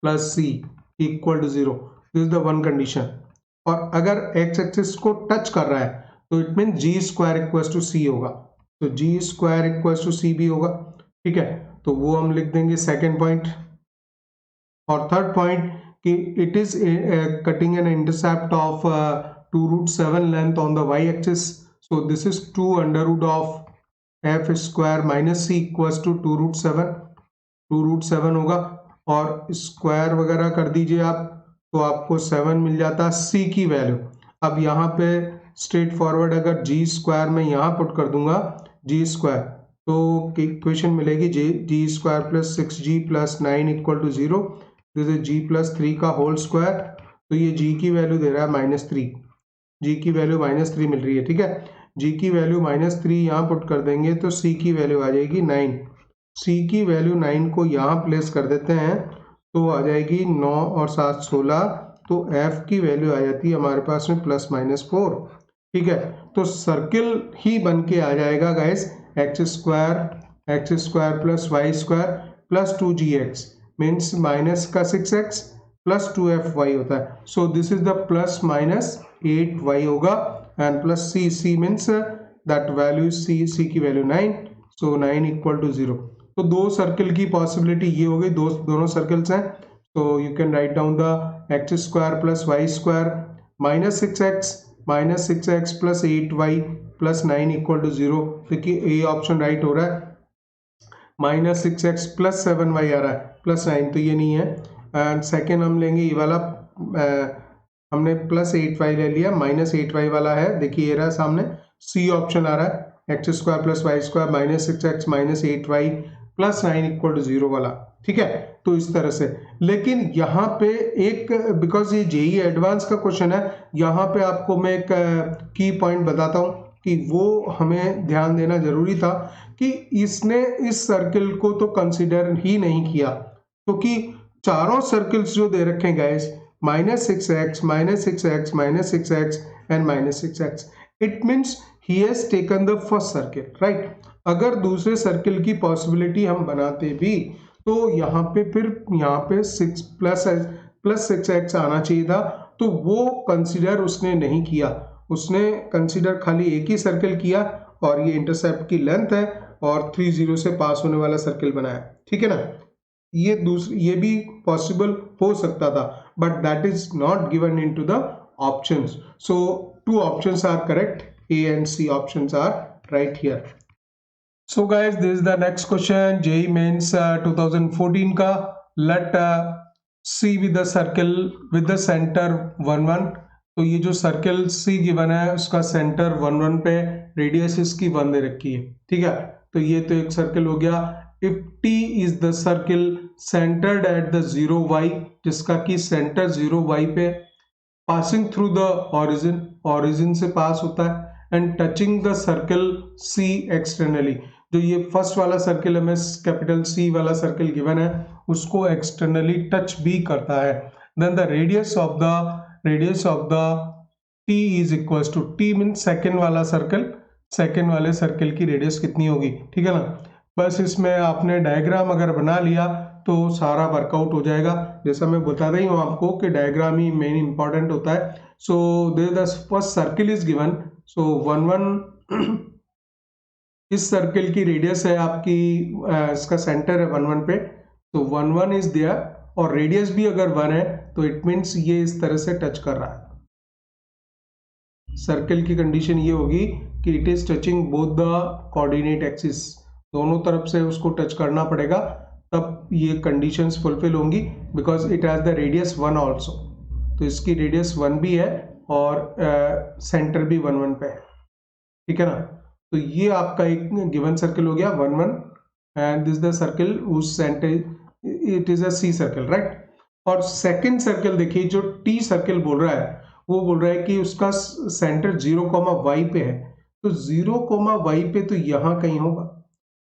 plus c equal to 0. this is the one condition. और अगर x axis को touch कर रहा है तो it mean g square equal to c होगा. तो g square equal to c भी होगा, ठीक है. तो वो हम लिख देंगे सेकेंड पॉइंट. और थर्ड पॉइंट कि it is cutting an intercept of 2√7 length on the y axis. so this is 2 under root of f square minus c equals to 2√7 होगा. और स्क्वायर वगैरह कर दीजिए आप, तो आपको 7 मिल जाता c की वैल्यू. अब यहाँ पे स्ट्रेट फॉरवर्ड अगर g स्क्वायर में यहाँ पुट कर दूंगा g स्क्वायर, तो इक्वेशन मिलेगी g square plus 6g plus 9 equal to 0. This is g plus 3 का होल स्क्वायर. तो ये g की वैल्यू दे रहा है -3. g की वैल्यू -3 मिल रही है, ठीक है. g की वैल्यू -3 यहाँ पुट कर देंगे तो c की वैल्यू आ जाएगी 9. c की वैल्यू 9 को यहाँ प्लेस कर देते हैं तो आ जाएगी 9 और 7 16. तो f की वैल्यू आ जाती है हमारे पास में +-4, ठीक है. तो सर्किल ही बन के आ जाएगा guys, x square plus y square plus 2gx means minus का 6x प्लस 2fy होता है. So this is the +-8y होगा, and plus c means that value c की वैल्यू 9. So 9 equal to 0. तो 2 सर्कल की पॉसिबिलिटी ये हो गई, दोनों सर्कल्स हैं. So you can write down the x square plus y square -6x plus 8y plus 9 equal to 0. देखिए A option right हो रहा है. -6x प्लस 7y आ रहा है प्लस 9, तो ये नहीं है. एंड सेकेंड हम लेंगे ये वाला, हमने +8y ले लिया, -8y वाला है, देखिए ये रहा सामने. सी ऑप्शन आ रहा है x square plus y square -6x -8y plus 9 equal to 0 वाला, ठीक है. तो इस तरह से. लेकिन यहाँ पे एक, बिकॉज ये जेई एडवांस का क्वेश्चन है, यहाँ पे आपको मैं एक की पॉइंट बताता हूँ कि वो हमें ध्यान देना जरूरी था कि इसने इस सर्कल को तो कंसिडर ही नहीं किया, क्योंकि चारों सर्कल्स जो दे रखे हैं guys, -6x -6x and -6x, it means he has taken the first circle, right. अगर दूसरे सर्कल की पॉसिबिलिटी हम बनाते भी तो यहाँ पे फिर यहाँ पे 6 प्लस 6x आना चाहिए था, तो वो कंसिडर उसने नहीं किया. उसने कंसिडर खाली एक ही सर्कल किया और ये इंटरसेप्ट की लेंथ है और 3,0 से पास होने वाला सर्कल बनाया, ठीक है ना. ये भी पॉसिबल हो सकता था, but that is not given into the options. So 2 options are correct, A and C options are right here. So guys, this is the next question, JEE Mains 2014 का. Let C with the circle with the center 1 1. तो ये जो circle C given है उसका centre 1 1 पे, radius इसकी 1 दे रखी है, ठीक है. तो ये तो एक सर्कल हो गया. If T is the circle centered at the 0 y, जिसका कि सेंटर 0 y पे, passing through the origin से पास होता है, and touching the circle C externally. जो ये फर्स्ट वाला सर्किल हमें कैपिटल सी वाला सर्किल गिवन है उसको एक्सटर्नली टच भी करता है। Then the radius of the T is equal to, T mean second वाला सर्कल, सेकेंड वाले सर्किल की रेडियस कितनी होगी, ठीक है ना। बस इसमें आपने डायग्राम अगर बना लिया तो सारा वर्कआउट हो जाएगा। जैसा मैं बताता ही हूँ आपको कि डायग्राम ही मेन इंपॉर्टेंट होता है। So there the first circle is given, so 1 इस सर्किल की रेडियस है आपकी, इसका सेंटर है 1 पे, तो 1 इज देयर और रेडियस भी अगर 1 है तो इट मीन्स ये इस तरह से टच कर रहा है। सर्किल की कंडीशन ये होगी कि it is touching both the coordinate axis, दोनों तरफ से उसको टच करना पड़ेगा तब ये कंडीशंस फुलफिल होंगी, because it has the radius 1 also. तो इसकी रेडियस 1 भी है और सेंटर भी 1 पे है, ठीक है ना। तो ये आपका एक गिवन सर्किल हो गया 1 एंड दिस द सर्किल उस centre it is a C circle, right. और सेकंड सर्किल देखिए, जो टी सर्किल बोल रहा है वो बोल रहा है कि उसका सेंटर 0, y पे है, तो 0, y पे तो यहाँ कहीं होगा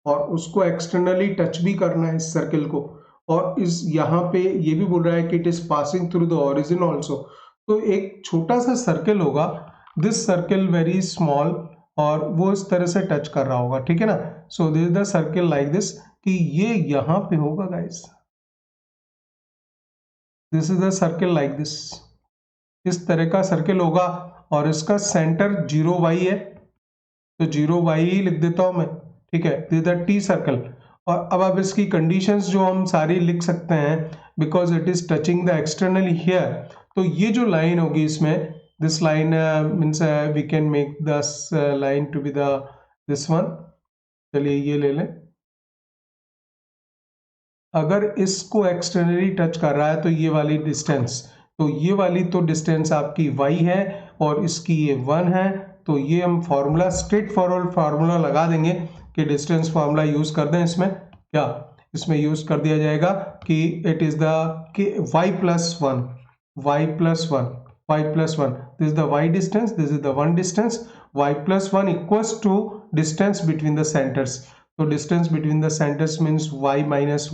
और उसको एक्सटर्नली टच भी करना है इस सर्किल को, और इस यहाँ पे ये भी बोल रहा है कि it is passing through the origin also. तो एक छोटा सा सर्किल होगा, दिस सर्किल वेरी स्मॉल, और वो इस तरह से टच कर रहा होगा, ठीक है ना। सो this is the circle like this, कि ये यहाँ पे होगा guys, this is the circle like this, इस तरह का सर्किल होगा और इसका सेंटर 0y है, तो 0y ही लिख देता हूं मैं, ठीक है। दिस द टी सर्कल, और अब इसकी कंडीशंस जो हम सारी लिख सकते हैं, because it is touching the externally here, तो ये जो लाइन होगी इसमें, this line means we can make this line to be the this one, चलिए ये ले लें। अगर इसको एक्सटर्नली टच कर रहा है तो ये वाली डिस्टेंस, तो ये वाली तो डिस्टेंस आपकी y है और इसकी ये 1 है, तो ये हम फॉर्मूला स्ट्रेट फॉरवर्ड फार्मूला लगा देंगे कि डिस्टेंस फार्मूला यूज कर दें। इसमें क्या, इसमें यूज कर दिया जाएगा कि it is the y plus 1, y plus 1, y plus 1, this is the y distance, this is the 1 distance, y plus 1 equals to distance between the centres, तो distance between the centres means y minus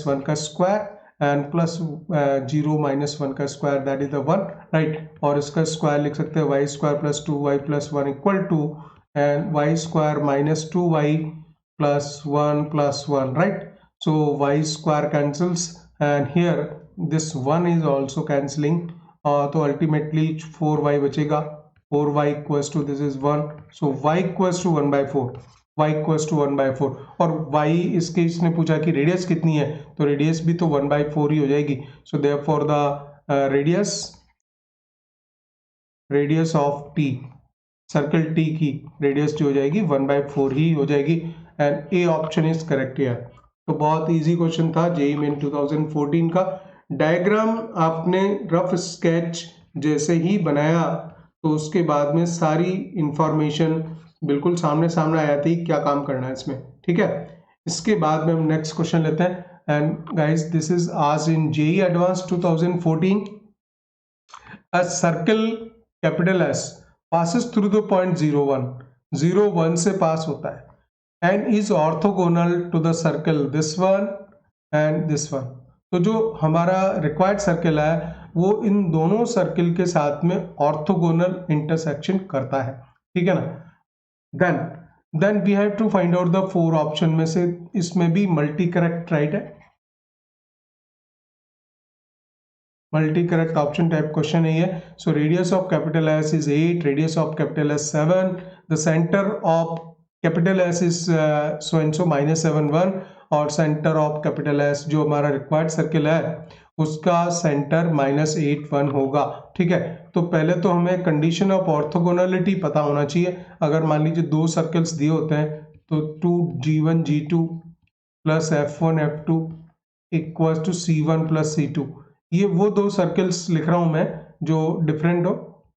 1 का square and plus 0 minus 1 का square, that is the 1, right. और इसका square लिख सकते हैं y square plus 2y plus 1 equal to and y square minus 2y plus 1, right. So y square cancels and here this 1 is also cancelling, तो ultimately 4y बचेगा, 4y equals to this is 1, so y equals to 1/4, y equals to 1/4, और y इसके इसने पूछा कि radius कितनी है, तो रेडियस भी तो 1/4 ही हो जाएगी। So therefore the radius of T, circle T की रेडियस जो हो जाएगी 1/4 ही हो जाएगी, and A option is correct here. तो बहुत इजी क्वेश्चन था जेईई मेन 2014 का। डायग्राम आपने रफ स्केच जैसे ही बनाया तो उसके बाद में सारी इंफॉर्मेशन बिल्कुल सामने सामने आया थी क्या काम करना है इसमें, ठीक है। इसके बाद में हम नेक्स्ट क्वेश्चन लेते हैं, and guys this is asked in JEE advance 2014, a circle capital S passes through the point 0, 1 से पास होता है and is orthogonal to the circle this one and this one। तो जो हमारा रिक्वायर्ड सर्कल है वो इन दोनों सर्किल के साथ में ऑर्थोगोनल इंटरसेक्शन करता है, ठीक है ना। Then we have to find out the 4 option में से इसमें भी मल्टी करेक्ट राइट है, multi correct option type question है ये। So radius of capital S is 8, radius of capital S 7, the centre of capital S is so and so -7 1, और centre of capital S जो हमारा required circle है उसका centre -8 1 होगा, ठीक है। तो पहले तो हमें कंडीशन ऑफ ऑर्थोगोनलिटी पता होना चाहिए। अगर मान लीजिए 2 सर्कल्स दिए होते हैं तो 2G1 G2 plus F1 F2 equals to C1 plus C2, ये वो 2 सर्कल्स लिख रहा हूं मैं जो डिफरेंट हो,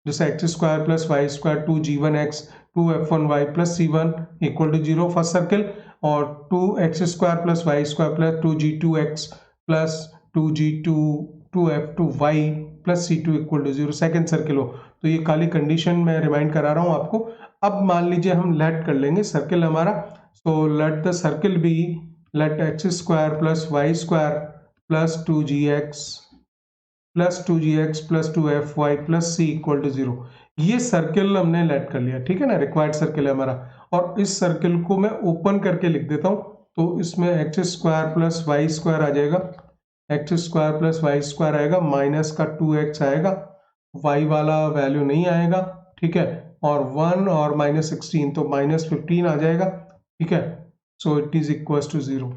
जैसे x square plus y square 2G1x 2F1y plus C1 equal to 0 first circle, और 2x square plus y square plus 2G2x plus 2F2y plus C2 equal to 0 second circle हो। तो ये खाली कंडीशन मैं रिमाइंड करा रहा हूँ आपको। अब मान लीजिए हम लेट कर लेंगे सर्किल हमारा, so let the circle be let x square plus y square plus 2gx plus 2gx plus 2fy plus c equal to 0। ये सर्किल हमने लेट कर लिया, ठीक है ना, रिक्वायर्ड सर्किल है हमारा। और इस सर्किल को मैं ओपन करके लिख देता हूँ, तो इसमें x square plus y square आ जाएगा, x square plus y square आएगा, माइनस का 2x आएगा, y वाला वैल्यू नहीं आएगा, ठीक है, और 1 और -16 तो -15 आ जाएगा, ठीक है। So it is equal to 0।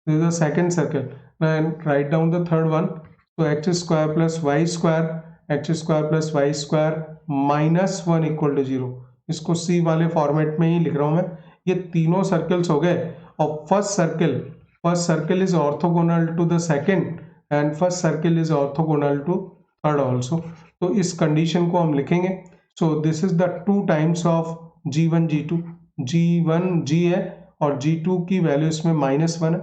This is the second circle. And write down the third one, तो x square plus y square, x square plus y square -1 equal to 0। इसको सी वाले फॉर्मेट में ही लिख रहा हूं मैं। ये तीनों सर्कल्स हो गए। और first circle is orthogonal to the second and first circle is orthogonal to third also. तो इस कंडीशन को हम लिखेंगे। So this is the 2 times of g1 g2, g1 g है और g2 की वैल्यू इसमें -1 है,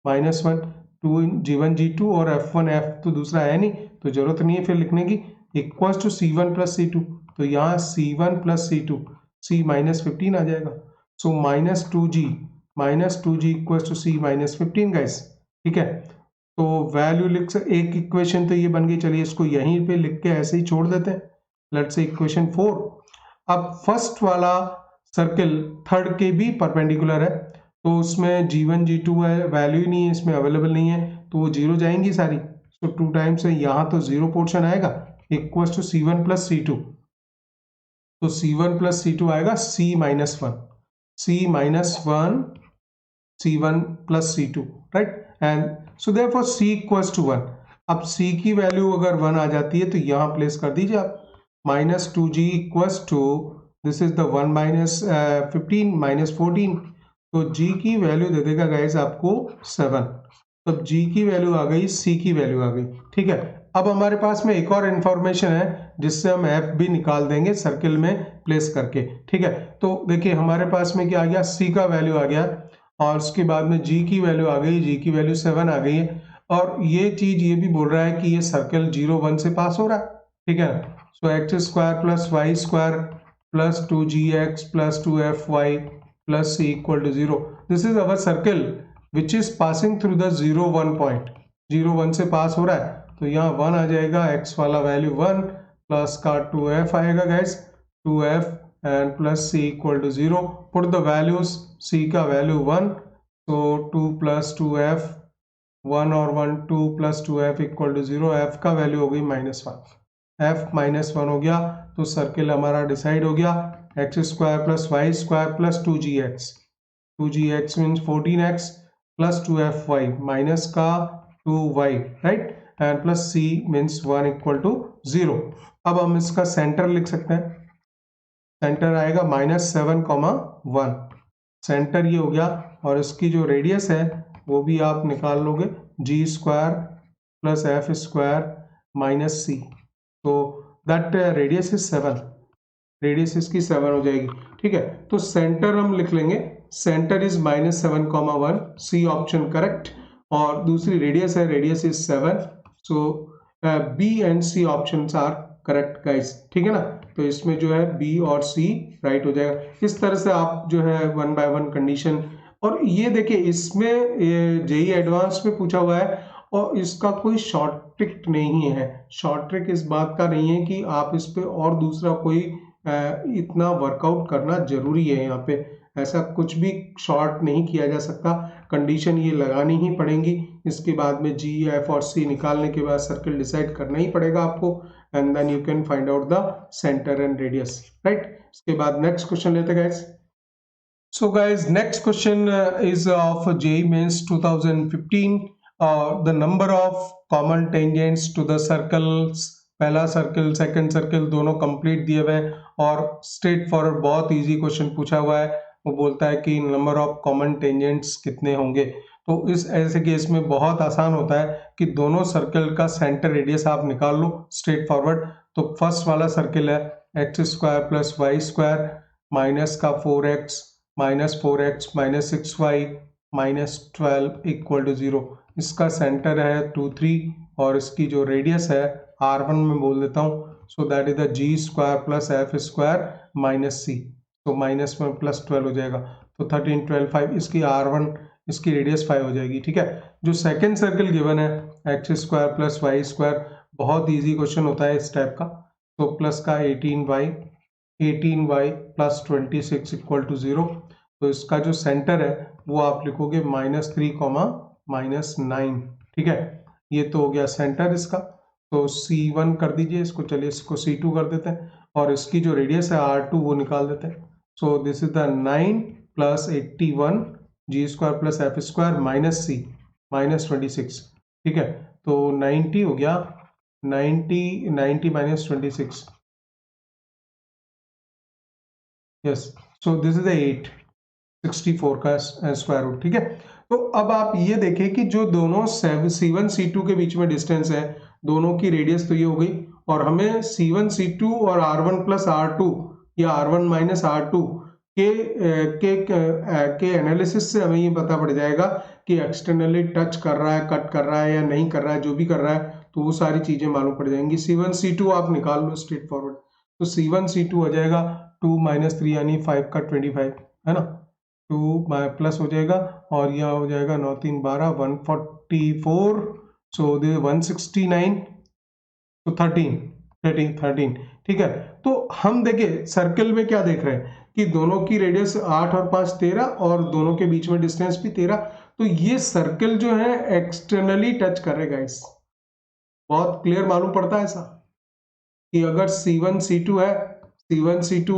-1, 2 g1 g2 और f1 f तो दूसरा है नहीं, तो जरूरत नहीं है फिर लिखने की, equals to c1 plus c2। तो यहाँ c1 प्लस c2, c -15 आ जाएगा। So -2g equals to c -15 guys, ठीक है। तो वैल्यू लिख सकते, एक इक्वेशन तो ये बन गई, चलिए इसको यहीं पे लिख के ऐसे ही छोड़ देते हैं। Let's say equation 4। अब फर्स्ट वाला सर्किल थर्ड के भी परपेंडिकुलर है, तो उसमें g1 g2 है, वैल्यू ही नहीं है इसमें, अवेलेबल नहीं है, तो वो जीरो जाएंगी सारी। तो 2 टाइम्स है, यहाँ तो जीरो पोर्शन आएगा, equal to c1 plus c2। तो c1 प्लस c2 आएगा c -1, c1 plus c2, right. And so therefore c equals to 1। अब c की वैल्यू अगर 1 आ जाती है तो यहाँ प्लेस कर दीजिए आप, -2g equals to, this is the 1 -15 -14, तो g की वैल्यू दे देगा गाइस आपको 7। तब g की वैल्यू आ गई, c की वैल्यू आ गई, ठीक है। अब हमारे पास में एक और इंफॉर्मेशन है जिससे हम f भी निकाल देंगे सर्किल में प्लेस करके, ठीक है। तो देखिए हमारे पास में क्या आ गया, c का वैल्यू आ गया और उसके बाद में g की वैल्यू आ गई, g की वैल्यू 7 आ गई है। और ये चीज ये भी बोल रहा है कि ये सर्कल 0 1 से पास हो रहा है, ठीक है। So x square plus y square plus 2gx plus 2fy plus c equal to 0। This is our circle which is passing through the 0 1 point, 0 1 से पास हो रहा है, तो यहाँ 1 आ जाएगा, x वाला वैल्यू 1 प्लस का 2f आएगा guys, 2f and plus c equal to 0। Put the values, c का वैल्यू 1, तो 2 प्लस 2f, 1 और 1, 2 plus 2f equal to 0, f का वैल्यू हो गई -1, f -1 हो गया। तो सर्किल हमारा डिसाइड हो गया, x square plus y square plus 2gx means 14x plus 2fy minus का 2y, right, and plus c means 1 equal to 0। अब हम इसका सेंटर लिख सकते हैं, सेंटर आएगा -7, 1, सेंटर ये हो गया। और इसकी जो रेडियस है वो भी आप निकाल लोगे, g square plus f square minus c, तो दैट रेडियस इज 7, रेडियस इसकी 7 हो जाएगी, ठीक है। तो सेंटर हम लिख लेंगे, centre is -7, 1, C option correct. और दूसरी रेडियस है, radius is 7, so B and C options are correct guys, ठीक है ना। तो इसमें जो है बी और सी राइट हो जाएगा। इस तरह से आप जो है 1 बाय 1 कंडीशन। और ये देखिए इसमें जेई एडवांस में पूछा हुआ है और इसका कोई शॉर्ट ट्रिक नहीं है। शॉर्ट ट्रिक इस बात का नहीं है कि आप इस पे और दूसरा कोई इतना वर्कआउट करना जरूरी है, यहाँ पे ऐसा कुछ भी शॉर्ट नहीं किया जा सकता, कंडीशन ये लगानी ही पड़ेगी। इसके बाद में जी, एफ और सी निकालने के बाद सर्किल डिसाइड करना ही पड़ेगा आपको, and then you can find out the centre and radius, right. इसके बाद नेक्स्ट क्वेश्चन लेते हैं guys. So guys, next question is of JEE Mains 2015. The number of common tangents to the circles, पहला circle second circle दोनों complete दिए हुए हैं और स्ट्रेट फॉरवर्ड बहुत इजी क्वेश्चन पूछा हुआ है। वो बोलता है कि नंबर ऑफ कॉमन टेंजेंट्स कितने होंगे। तो इस ऐसे केस में बहुत आसान होता है कि दोनों सर्कल का सेंटर रेडियस आप निकाल लो स्ट्रेट फॉरवर्ड। तो फर्स्ट वाला सर्कल है x square plus y square minus का 4x -4x -6y -12 equal to 0। इसका सेंटर है 2 3 और इसकी जो रेडियस है r1 में बोल देता हूँ so that is the g square plus f square minus c, तो माइनस में प्लस 12 हो जाएगा, तो 13 12 5, इसकी R1 इसकी रेडियस 5 हो जाएगी। ठीक है, जो सेकेंड सर्कल गिवन है x square plus y square, बहुत ईजी क्वेश्चन होता है इस टाइप का। तो प्लस का 18y प्लस 26 इक्वल टू 0, तो इसका जो सेंटर है वो आप लिखोगे -3, -9। ठीक है, ये तो हो गया सेंटर इसका, तो C1 कर दीजिए इसको, चलिए इसको C2 कर देते हैं, और इसकी जो रेडियस है R2 वो निकाल देते हैं। So this is the 9 plus 81 g square plus f square minus c minus 26। ठीक है, तो 90 हो गया, 90 minus 26, yes, so this is 864 का स्क्वायर रूट। ठीक है, तो अब आप ये देखें कि जो दोनों C1 C2 के बीच में डिस्टेंस है, दोनों की रेडियस तो ये हो गई, और हमें C1 C2 और R1 प्लस R2 या R1 माइनस R2 के एनालिसिस से हमें ये पता पड़ जाएगा कि एक्सटर्नली टच कर रहा है, कट कर रहा है या नहीं कर रहा है, जो भी कर रहा है, तो वो सारी चीजें मालूम पड़ जाएंगी। C1 C2 आप निकाल लो स्ट्रेट फॉरवर्ड, तो C1 C2 हो जाएगा 2 माइनस 3 यानी 5 का 25, है ना, 2 प्लस हो जाएगा, और यह हो जाएगा 9 3 12 144, सो दे 169, तो 13। ठीक है, तो हम देखिए सर्कल में क्या देख रहे हैं कि दोनों की रेडियस 8 और 5 13, और दोनों के बीच में डिस्टेंस भी 13, तो ये सर्कल जो है एक्सटर्नली टच करेगा। इस बहुत क्लियर मालूम पड़ता है ऐसा कि अगर C1 C2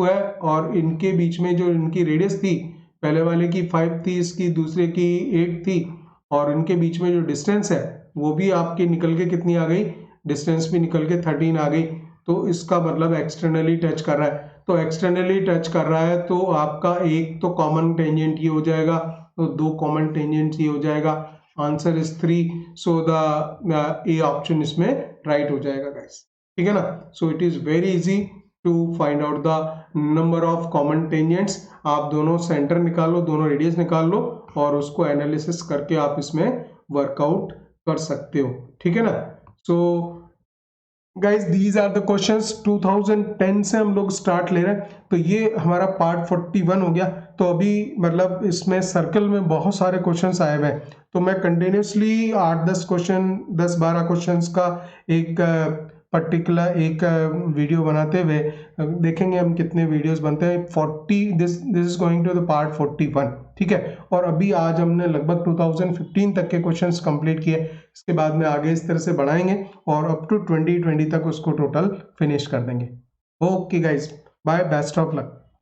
है और इनके बीच में जो इनकी रेडियस थी, पहले वाले की 5 थी, इसकी दूसरे की 8 थी, और इनके बीच में जो डिस्टेंस है वो भी आपके निकल के कितनी आ गई, डिस्टेंस भी निकल के 13 आ गई, तो इसका मतलब एक्सटर्नली टच कर रहा है। तो एक्सटर्नली टच कर रहा है तो आपका एक तो कॉमन टेंजेंट ये हो जाएगा, तो 2 कॉमन टेंजेंट ये हो जाएगा, answer is 3, so the A option इसमें राइट हो जाएगा गाइस। ठीक है ना, so it is very easy to find out the number of common tangents. आप दोनों सेंटर निकाल लो, दोनों रेडियस निकाल लो, और उसको एनालिसिस करके आप इसमें वर्कआउट कर सकते हो। ठीक है ना, so guys these are the questions 2010 से हम लोग स्टार्ट ले रहे हैं, तो ये हमारा पार्ट 41 हो गया। तो अभी मतलब इसमें सर्कल में बहुत सारे क्वेश्चंस आए हुए हैं, तो मैं कंटिन्यूसली 8-10 क्वेश्चन 10-12 क्वेश्चंस का एक पर्टिकुलर एक वीडियो बनाते हुए देखेंगे हम कितने वीडियोस बनते हैं। 40 this is going to the part 41। ठीक है, और अभी आज हमने लगभग 2015 तक के क्वेश्चंस कंप्लीट किए, इसके बाद में आगे इस तरह से बढ़ाएंगे और अप टू 2020 तक उसको टोटल फिनिश कर देंगे। Okay guys, bye, best of luck.